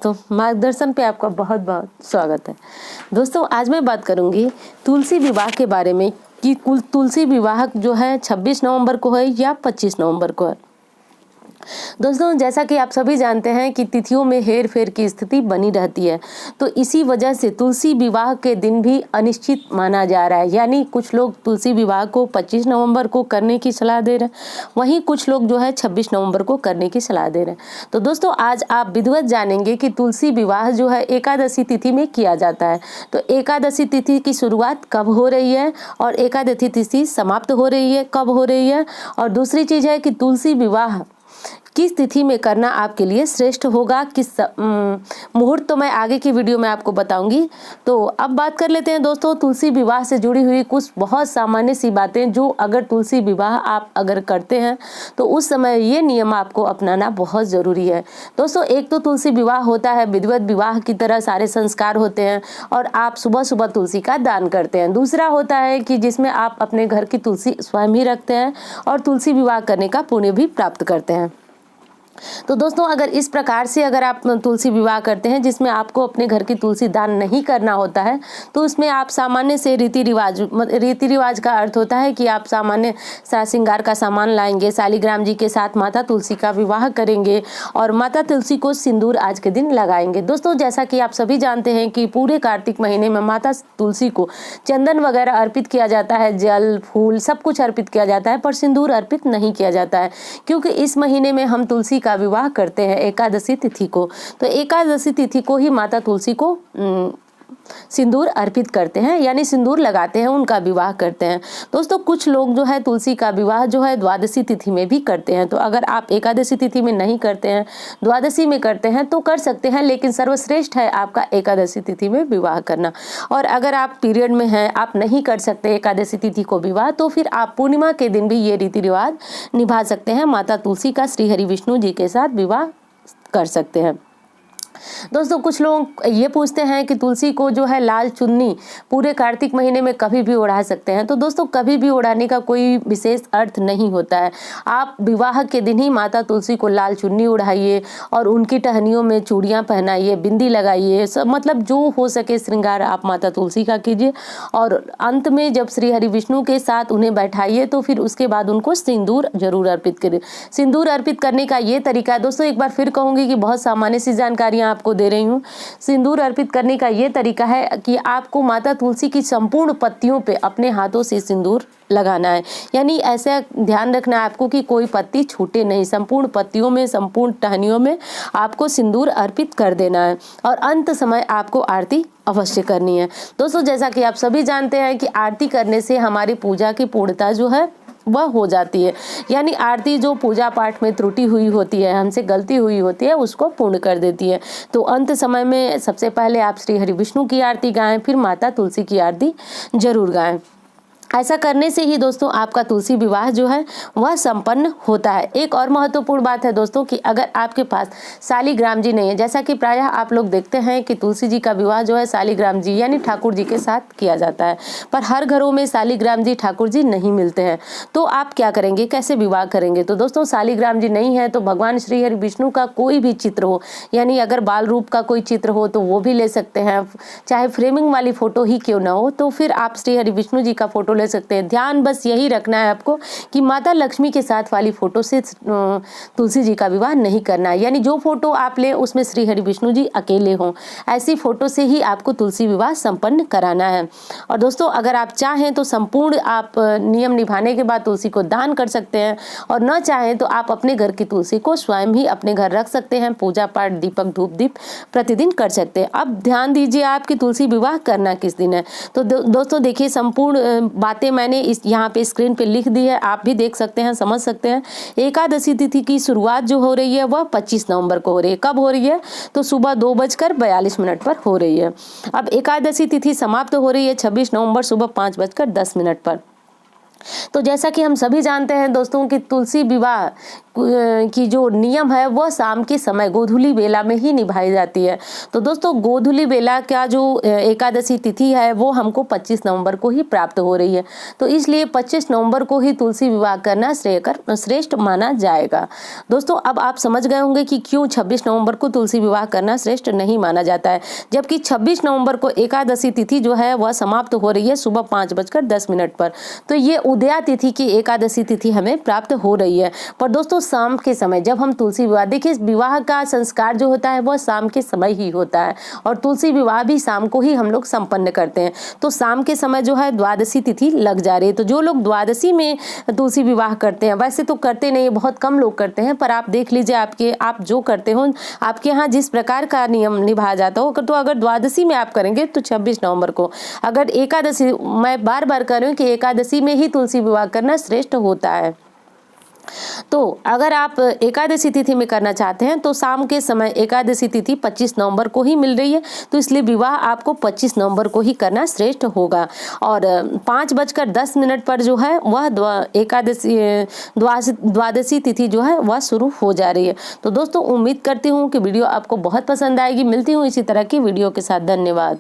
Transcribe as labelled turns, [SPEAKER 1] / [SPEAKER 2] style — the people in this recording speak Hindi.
[SPEAKER 1] दोस्तों, मार्गदर्शन पे आपका बहुत बहुत स्वागत है। दोस्तों, आज मैं बात करूंगी तुलसी विवाह के बारे में कि कुल तुलसी विवाह जो है 26 नवंबर को है या 25 नवंबर को है। दोस्तों, जैसा कि आप सभी जानते हैं कि तिथियों में हेर फेर की स्थिति बनी रहती है, तो इसी वजह से तुलसी विवाह के दिन भी अनिश्चित माना जा रहा है। यानी कुछ लोग तुलसी विवाह को 25 नवंबर को करने की सलाह दे रहे हैं, वहीं कुछ लोग जो है 26 नवंबर को करने की सलाह दे रहे हैं। तो दोस्तों, आज आप विधिवत जानेंगे कि तुलसी विवाह जो है एकादशी तिथि में किया जाता है। तो एकादशी तिथि की शुरुआत कब हो रही है और एकादशी तिथि समाप्त हो रही है कब हो रही है, और दूसरी चीज है कि तुलसी विवाह किस तिथि में करना आपके लिए श्रेष्ठ होगा, किस मुहूर्त, तो मैं आगे की वीडियो में आपको बताऊंगी। तो अब बात कर लेते हैं दोस्तों तुलसी विवाह से जुड़ी हुई कुछ बहुत सामान्य सी बातें, जो अगर तुलसी विवाह आप अगर करते हैं तो उस समय ये नियम आपको अपनाना बहुत ज़रूरी है। दोस्तों, एक तो तुलसी विवाह होता है विधिवत विवाह की तरह, सारे संस्कार होते हैं और आप सुबह सुबह तुलसी का दान करते हैं। दूसरा होता है कि जिसमें आप अपने घर की तुलसी स्वयं ही रखते हैं और तुलसी विवाह करने का पुण्य भी प्राप्त करते हैं। तो दोस्तों, अगर इस प्रकार से अगर आप तुलसी विवाह करते हैं जिसमें आपको अपने घर की तुलसी दान नहीं करना होता है, तो उसमें आप सामान्य से रीति रिवाज का अर्थ होता है कि आप सामान्य श्रृंगार का सामान लाएंगे, शालिग्राम जी के साथ माता तुलसी का विवाह करेंगे और माता तुलसी को सिंदूर आज के दिन लगाएंगे। दोस्तों, जैसा कि आप सभी जानते हैं कि पूरे कार्तिक महीने में माता तुलसी को चंदन वगैरह अर्पित किया जाता है, जल फूल सब कुछ अर्पित किया जाता है, पर सिंदूर अर्पित नहीं किया जाता है, क्योंकि इस महीने में हम तुलसी का विवाह करते हैं एकादशी तिथि को। तो एकादशी तिथि को ही माता तुलसी को सिंदूर अर्पित करते हैं, यानी सिंदूर लगाते हैं, उनका विवाह करते हैं। दोस्तों, कुछ लोग जो है तुलसी का विवाह जो है द्वादशी तिथि में भी करते हैं। तो अगर आप एकादशी तिथि में नहीं करते हैं, द्वादशी में करते हैं तो कर सकते हैं, लेकिन सर्वश्रेष्ठ है आपका एकादशी तिथि में विवाह करना। और अगर आप पीरियड में हैं, आप नहीं कर सकते एकादशी तिथि को विवाह, तो फिर आप पूर्णिमा के दिन भी ये रीति रिवाज निभा सकते हैं, माता तुलसी का श्री हरि विष्णु जी के साथ विवाह कर सकते हैं। दोस्तों, कुछ लोग ये पूछते हैं कि तुलसी को जो है लाल चुन्नी पूरे कार्तिक महीने में कभी भी ओढ़ा सकते हैं। तो दोस्तों, कभी भी ओढ़ाने का कोई विशेष अर्थ नहीं होता है। आप विवाह के दिन ही माता तुलसी को लाल चुन्नी ओढ़ाइए और उनकी टहनियों में चूड़ियां पहनाइए, बिंदी लगाइए, सब मतलब जो हो सके श्रृंगार आप माता तुलसी का कीजिए। और अंत में जब श्री हरि विष्णु के साथ उन्हें बैठाइए तो फिर उसके बाद उनको सिंदूर जरूर अर्पित करिए। सिंदूर अर्पित करने का ये तरीका है दोस्तों, एक बार फिर कहूंगी कि बहुत सामान्य सी जानकारियां आपको दे रही हूँ। सिंदूर अर्पित करने का ये तरीका है कि आपको माता तुलसी की संपूर्ण पत्तियों पे अपने हाथों से सिंदूर लगाना है। यानी ऐसा ध्यान रखना है आपको कि कोई पत्ती छूटे नहीं, संपूर्ण पत्तियों में, संपूर्ण टहनियों में आपको सिंदूर अर्पित कर देना है और अंत समय आपको आरती अवश्य करनी है। दोस्तों, जैसा कि आप सभी जानते हैं कि आरती करने से हमारी पूजा की पूर्णता जो है वह हो जाती है। यानी आरती जो पूजा पाठ में त्रुटि हुई होती है, हमसे गलती हुई होती है, उसको पूर्ण कर देती है। तो अंत समय में सबसे पहले आप श्री हरि विष्णु की आरती गाएं, फिर माता तुलसी की आरती जरूर गाएं। ऐसा करने से ही दोस्तों आपका तुलसी विवाह जो है वह संपन्न होता है। एक और महत्वपूर्ण बात है दोस्तों कि अगर आपके पास शालिग्राम जी नहीं है, जैसा कि प्रायः आप लोग देखते हैं कि तुलसी जी का विवाह जो है शालिग्राम जी यानी ठाकुर जी के साथ किया जाता है, पर हर घरों में शालिग्राम जी ठाकुर जी नहीं मिलते हैं। तो आप क्या करेंगे, कैसे विवाह करेंगे? तो दोस्तों, शालिग्राम जी नहीं है तो भगवान श्री हरि विष्णु का कोई भी चित्र हो, यानी अगर बाल रूप का कोई चित्र हो तो वो भी ले सकते हैं, चाहे फ्रेमिंग वाली फोटो ही क्यों ना हो, तो फिर आप श्री हरि विष्णु जी का फोटो ले सकते हैं। ध्यान बस यही रखना है आपको कि माता लक्ष्मी के साथ वाली फोटो से तुलसी जी का विवाह नहीं करना है। यानी जो फोटो आप ले उसमें श्री हरि विष्णु जी अकेले हों, ऐसी फोटो से ही आपको तुलसी विवाह संपन्न कराना है। और दोस्तों, अगर आप चाहें तो संपूर्ण आप नियम निभाने के बाद तुलसी को दान कर सकते हैं, और न चाहें तो आप अपने घर की तुलसी को स्वयं ही अपने घर रख सकते हैं, पूजा पाठ दीपक धूप दीप प्रतिदिन कर सकते हैं। अब ध्यान दीजिए आपकी तुलसी विवाह करना किस दिन है। तो दोस्तों देखिए, संपूर्ण बातें मैंने इस यहाँ पे स्क्रीन पे लिख दी है, आप भी देख सकते हैं, समझ सकते हैं। एकादशी तिथि की शुरुआत जो हो रही है वह 25 नवंबर को हो रही है। कब हो रही है? तो सुबह 2:42 पर हो रही है। अब एकादशी तिथि समाप्त हो रही है 26 नवंबर सुबह 5:10 पर। तो जैसा कि हम सभी जानते हैं दोस्तों कि तुलसी विवाह की जो नियम है वह शाम के समय गोधूली बेला में ही निभाई जाती है। तो दोस्तों गोधूली बेला का जो एकादशी तिथि है वो हमको 25 नवंबर को ही प्राप्त हो रही है। तो इसलिए 25 नवंबर को ही तुलसी विवाह करना श्रेष्ठ माना जाएगा। दोस्तों अब आप समझ गए होंगे कि क्यों 26 नवंबर को तुलसी विवाह करना श्रेष्ठ नहीं माना जाता है, जबकि 26 नवंबर को एकादशी तिथि जो है वह समाप्त हो रही है सुबह 5:10 पर। तो ये उदया तिथि की एकादशी तिथि हमें प्राप्त हो रही है। पर दोस्तों शाम के समय जब हम तुलसी विवाह, देखिए विवाह का संस्कार जो होता है वह शाम के समय ही होता है और तुलसी विवाह भी शाम को ही हम लोग संपन्न करते हैं। तो शाम के समय जो है द्वादशी तिथि लग जा रही है। तो जो लोग द्वादशी में तुलसी विवाह करते हैं, वैसे तो करते नहीं, बहुत कम लोग करते हैं, पर आप देख लीजिए आप जो करते हो आपके यहाँ जिस प्रकार का नियम निभाया जाता हो, तो अगर द्वादशी में आप करेंगे तो 26 नवंबर को, अगर एकादशी, मैं बार बार कह रही हूँ कि एकादशी में ही तुलसी विवाह करना श्रेष्ठ होता है। तो अगर आप एकादशी तिथि में करना चाहते हैं तो शाम के समय एकादशी तिथि 25 नवंबर को ही मिल रही है, तो इसलिए विवाह आपको 25 नवंबर को ही करना श्रेष्ठ होगा। और 5:10 पर जो है वह द्वादशी तिथि जो है वह शुरू हो जा रही है। तो दोस्तों उम्मीद करती हूँ कि वीडियो आपको बहुत पसंद आएगी। मिलती हूँ इसी तरह की वीडियो के साथ। धन्यवाद।